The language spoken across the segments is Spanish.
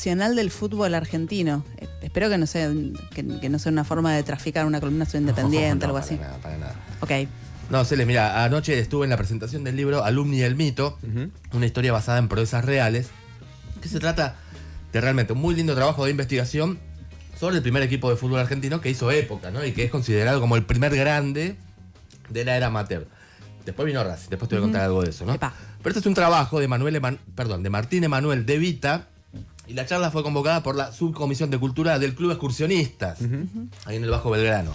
fundacional del fútbol argentino. Espero que no sea una forma de traficar una columna independiente, algo así. Para nada. Ok. No, Celes, mira, anoche estuve en la presentación del libro Alumni y el mito, una historia basada en proezas reales, que se trata de realmente un muy lindo trabajo de investigación sobre el primer equipo de fútbol argentino que hizo época, ¿no? Y que es considerado como el primer grande de la era amateur. Después vino Racing, después te voy a contar algo de eso, ¿no? Epa. Pero este es un trabajo de Martín Emanuel de Vita, y la charla fue convocada por la Subcomisión de Cultura del Club Excursionistas, ahí en el Bajo Belgrano.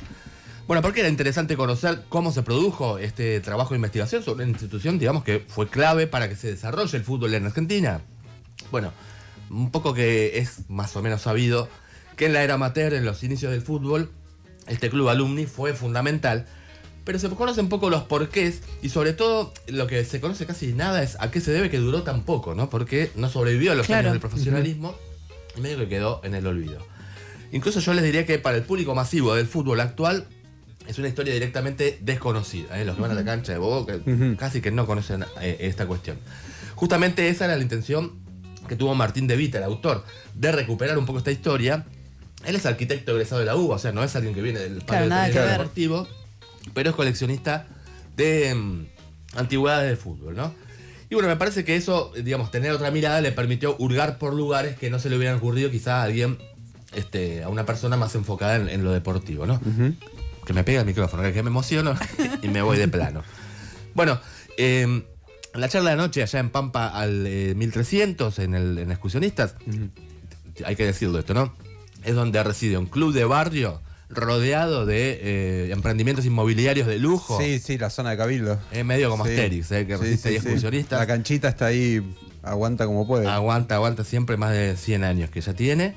Bueno, porque era interesante conocer cómo se produjo este trabajo de investigación sobre una institución, digamos, que fue clave para que se desarrolle el fútbol en Argentina. Bueno, un poco que es más o menos sabido que en la era amateur, en los inicios del fútbol, este club Alumni fue fundamental, pero se conocen poco los porqués y sobre todo lo que se conoce casi nada es a qué se debe que duró tan poco, ¿no? Porque no sobrevivió a los años del profesionalismo y medio que quedó en el olvido. Incluso yo les diría que para el público masivo del fútbol actual es una historia directamente desconocida, ¿eh? Los que van a la cancha de Boca casi que no conocen esta cuestión. Justamente esa era la intención que tuvo Martín de Vita, el autor, de recuperar un poco esta historia. Él es arquitecto egresado de la UBA, o sea, no es alguien que viene del palo deportivo, pero es coleccionista de antigüedades de fútbol, ¿no? Y bueno, me parece que eso, digamos, tener otra mirada le permitió hurgar por lugares que no se le hubieran ocurrido quizá a alguien, a una persona más enfocada en lo deportivo, ¿no? Que me pega el micrófono, que me emociono y me voy de plano. Bueno, la charla de anoche allá en Pampa al 1300, en Excursionistas, hay que decirlo esto, ¿no? Es donde reside un club de barrio rodeado de emprendimientos inmobiliarios de lujo. Sí, la zona de Cabildo. Es medio como Asterix, que resiste ahí Excursionistas. La canchita está ahí, aguanta como puede. Aguanta siempre, más de 100 años que ya tiene.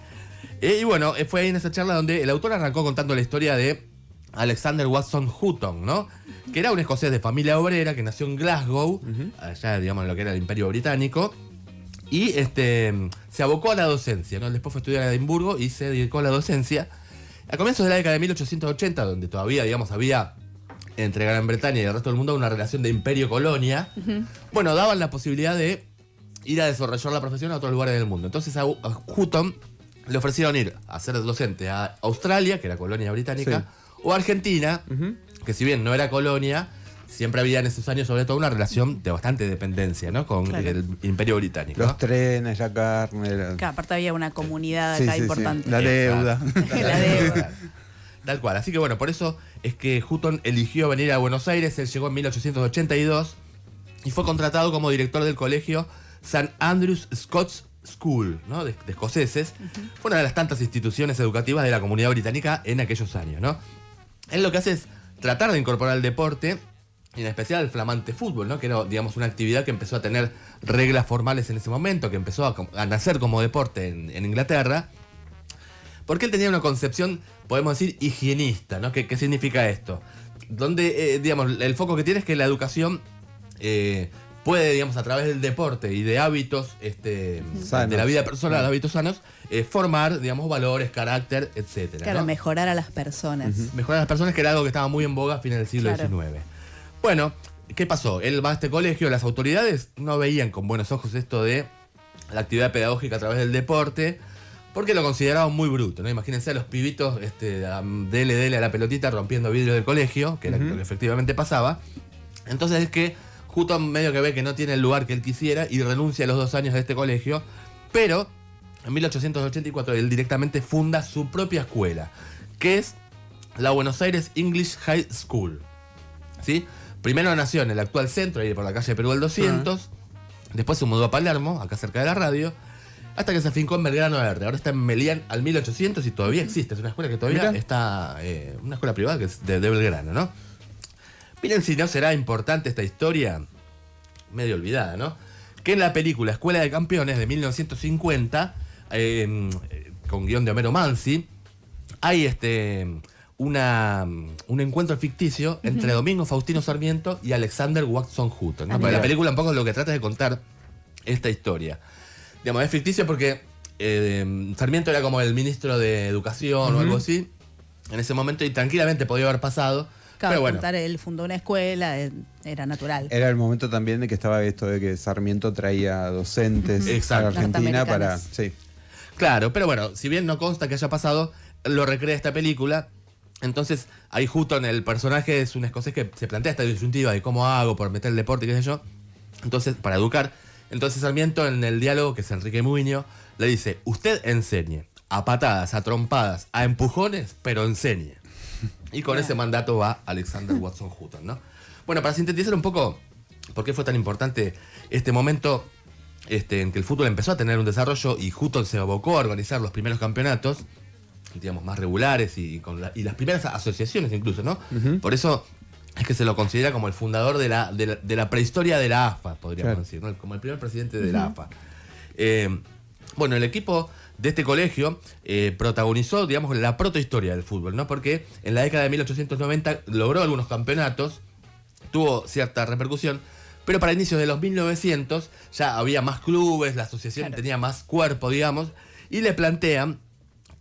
Y bueno, fue ahí en esa charla donde el autor arrancó contando la historia de Alexander Watson Hutton, ¿no? Que era un escocés de familia obrera que nació en Glasgow, allá, digamos, en lo que era el Imperio Británico, y se abocó a la docencia, ¿no? Después fue a estudiar a Edimburgo y se dedicó a la docencia. A comienzos de la década de 1880, donde todavía, digamos, había entre Gran Bretaña y el resto del mundo una relación de imperio-colonia, bueno, daban la posibilidad de ir a desarrollar la profesión a otros lugares del mundo. Entonces a Hutton le ofrecieron ir a ser docente a Australia, que era colonia británica, o Argentina, que si bien no era colonia, siempre había en esos años sobre todo una relación de bastante dependencia, ¿no? Con el Imperio Británico. Los trenes, la carne. Claro, aparte había una comunidad acá importante. Sí. La deuda. La deuda. Tal cual. Así que bueno, por eso es que Hutton eligió venir a Buenos Aires. Él llegó en 1882 y fue contratado como director del colegio St. Andrews Scots School, ¿no? de escoceses. Fue una de las tantas instituciones educativas de la comunidad británica en aquellos años, ¿no? Él lo que hace es tratar de incorporar el deporte, y en especial el flamante fútbol, ¿no? Que era, digamos, una actividad que empezó a tener reglas formales en ese momento, que empezó a nacer como deporte en Inglaterra, porque él tenía una concepción, podemos decir, higienista, ¿no? ¿Qué significa esto? Donde, digamos, el foco que tiene es que la educación puede, digamos, a través del deporte y de hábitos de la vida personal, hábitos sanos, formar, digamos, valores, carácter, etcétera. Claro, ¿no? mejorar a las personas. Mejorar a las personas, que era algo que estaba muy en boga a fines del siglo XIX. Bueno, ¿qué pasó? Él va a este colegio, las autoridades no veían con buenos ojos esto de la actividad pedagógica a través del deporte, porque lo consideraban muy bruto, ¿no? Imagínense a los pibitos dele a la pelotita rompiendo vidrios del colegio, que era lo que efectivamente pasaba. Entonces es que Hutton medio que ve que no tiene el lugar que él quisiera y renuncia a los 2 años de este colegio, pero en 1884 él directamente funda su propia escuela, que es la Buenos Aires English High School, ¿sí? Primero nació en el actual centro, ahí por la calle Perú del 200, después se mudó a Palermo, acá cerca de la radio, hasta que se afincó en Belgrano Verde. Ahora está en Melián al 1800 y todavía existe, es una escuela que todavía está, una escuela privada que es de Belgrano, ¿no? Miren si no será importante esta historia, medio olvidada, ¿no? Que en la película Escuela de Campeones de 1950, con guión de Homero Manzi, hay un encuentro ficticio entre Domingo Faustino Sarmiento y Alexander Watson Hutton, ¿no? Pero la película un poco lo que trata es de contar esta historia. Digamos, es ficticio porque Sarmiento era como el ministro de Educación o algo así en ese momento y tranquilamente podía haber pasado. Claro, pero bueno, contar, él fundó una escuela, era natural. Era el momento también de que estaba esto de que Sarmiento traía docentes a la Argentina para... Sí. Claro, pero bueno, si bien no consta que haya pasado, lo recrea esta película. Entonces, ahí Hutton, el personaje, es un escocés que se plantea esta disyuntiva de cómo hago por meter el deporte y qué sé yo. Entonces, para educar. Entonces Sarmiento, en el diálogo, que es Enrique Muñoz, le dice: usted enseñe a patadas, a trompadas, a empujones, pero enseñe. Y con ese mandato va Alexander Watson Hutton, ¿no? Bueno, para sintetizar un poco por qué fue tan importante este momento en que el fútbol empezó a tener un desarrollo y Hutton se abocó a organizar los primeros campeonatos, digamos, más regulares y las primeras asociaciones incluso, ¿no? Por eso es que se lo considera como el fundador de la prehistoria de la AFA, podríamos decir, ¿no? Como el primer presidente de la AFA. Bueno, el equipo de este colegio protagonizó, digamos, la protohistoria del fútbol, ¿no? Porque en la década de 1890 logró algunos campeonatos, tuvo cierta repercusión, pero para inicios de los 1900 ya había más clubes, la asociación tenía más cuerpo, digamos, y le plantean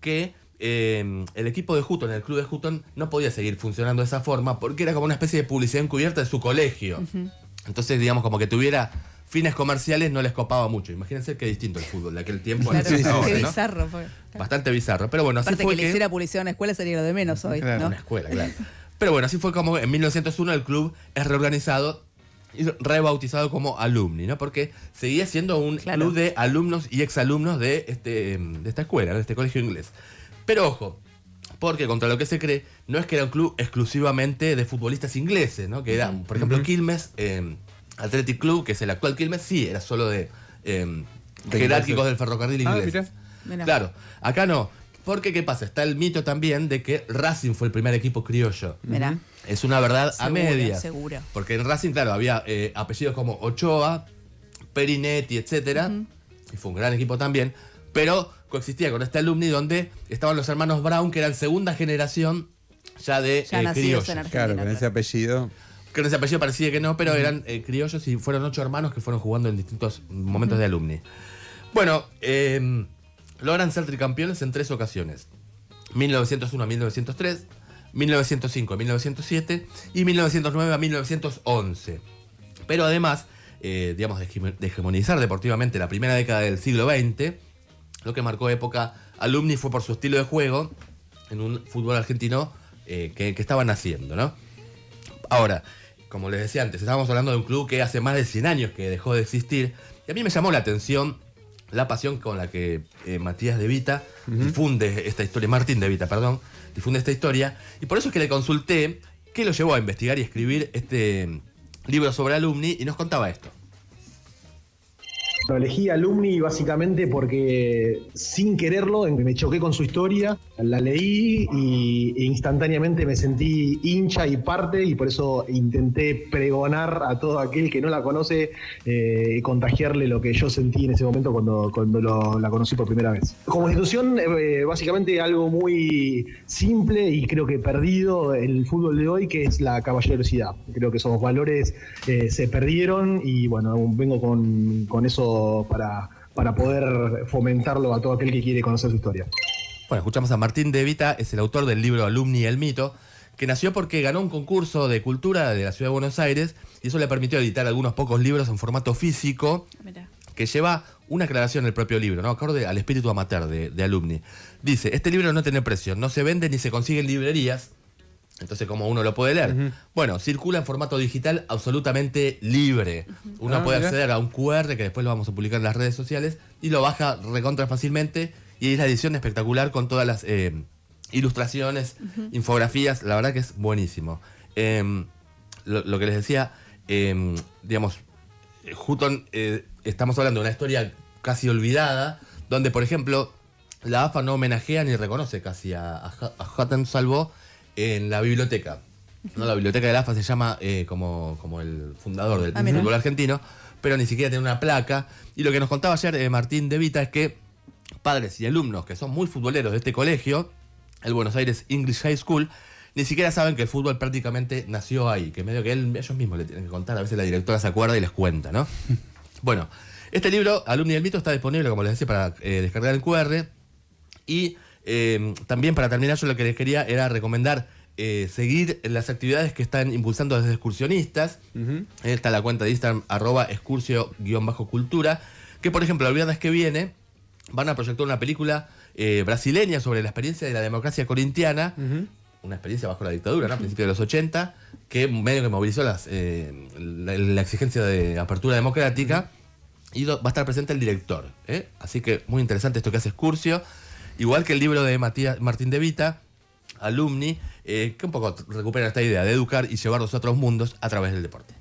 que el equipo de Hutton, el club de Hutton, no podía seguir funcionando de esa forma porque era como una especie de publicidad encubierta de su colegio. Entonces, digamos, como que tuviera fines comerciales no les copaba mucho. Imagínense qué distinto el fútbol de aquel tiempo. Claro, ahora, qué ¿no? bizarro. Bastante bizarro. Pero bueno, así Aparte fue que le hiciera publicidad a una escuela sería lo de menos hoy, Claro. ¿no? una escuela, claro. Pero bueno, así fue como en 1901 el club es reorganizado y rebautizado como Alumni, ¿no? Porque seguía siendo un club de alumnos y exalumnos de esta escuela, de este colegio inglés. Pero ojo, porque contra lo que se cree, no es que era un club exclusivamente de futbolistas ingleses, ¿no? Que eran, por ejemplo, Quilmes, Athletic Club, que es el actual Quilmes, sí, era solo de jerárquicos del ferrocarril inglés. Mirá. Claro, acá no. Porque, ¿qué pasa? Está el mito también de que Racing fue el primer equipo criollo. Mirá. Es una verdad a medias. Seguro. Porque en Racing, claro, había apellidos como Ochoa, Perinetti, etcétera. Y fue un gran equipo también. Pero coexistía con este alumni donde estaban los hermanos Brown, que eran segunda generación ya de Ya nacidos criollos. en Argentina. Claro, con ese apellido. Con ese apellido parecía que no, pero eran criollos y fueron 8 hermanos que fueron jugando en distintos momentos de alumni. Bueno, logran ser tricampeones en 3 ocasiones. 1901 a 1903, 1905 a 1907 y 1909 a 1911. Pero además, digamos, de hegemonizar deportivamente la primera década del siglo XX, lo que marcó época Alumni fue por su estilo de juego en un fútbol argentino que estaban haciendo, ¿no? Ahora, como les decía antes, estábamos hablando de un club que hace más de 100 años que dejó de existir. Y a mí me llamó la atención la pasión con la que Matías de Vita difunde esta historia, Martín de Vita, perdón, difunde esta historia. Y por eso es que le consulté qué lo llevó a investigar y escribir este libro sobre Alumni y nos contaba esto. Lo elegí Alumni básicamente porque sin quererlo me choqué con su historia, la leí e instantáneamente me sentí hincha y parte, y por eso intenté pregonar a todo aquel que no la conoce y contagiarle lo que yo sentí en ese momento cuando la conocí por primera vez. Como institución, básicamente algo muy simple y creo que perdido en el fútbol de hoy, que es la caballerosidad. Creo que esos valores se perdieron y bueno, vengo con eso para poder fomentarlo a todo aquel que quiere conocer su historia. Bueno, escuchamos a Martín de Vita, es el autor del libro Alumni y el mito, que nació porque ganó un concurso de cultura de la ciudad de Buenos Aires y eso le permitió editar algunos pocos libros en formato físico. Mirá. Que lleva una aclaración en el propio libro, ¿no? Acorde al espíritu amateur de Alumni. Dice, este libro no tiene precio, no se vende ni se consigue en librerías. Entonces, ¿cómo uno lo puede leer? Bueno, circula en formato digital absolutamente libre. Uno puede acceder a un QR, que después lo vamos a publicar en las redes sociales, y lo baja recontra fácilmente. Y es la edición espectacular con todas las ilustraciones, infografías. La verdad que es buenísimo. Lo que les decía, digamos, Hutton, estamos hablando de una historia casi olvidada, donde, por ejemplo, la AFA no homenajea ni reconoce casi a Hutton, salvo en la biblioteca. ¿No? La biblioteca de la AFA se llama como el fundador del fútbol argentino, pero ni siquiera tiene una placa. Y lo que nos contaba ayer Martín de Vita es que padres y alumnos que son muy futboleros de este colegio, el Buenos Aires English High School, ni siquiera saben que el fútbol prácticamente nació ahí, que medio que ellos mismos le tienen que contar, a veces la directora se acuerda y les cuenta, ¿no? Bueno, este libro, Alumni del Mito, está disponible, como les decía, para descargar el QR. Y también, para terminar, yo lo que les quería era recomendar seguir las actividades que están impulsando desde excursionistas. Está la cuenta de Instagram, @excursio_cultura, que por ejemplo el viernes que viene van a proyectar una película brasileña sobre la experiencia de la democracia corintiana, una experiencia bajo la dictadura, ¿no? A principios de los 80, que medio que movilizó la exigencia de apertura democrática, y va a estar presente el director. Así que muy interesante esto que hace Excursio, igual que el libro de Martín de Vita, Alumni, que un poco recupera esta idea de educar y llevarlos a otros mundos a través del deporte.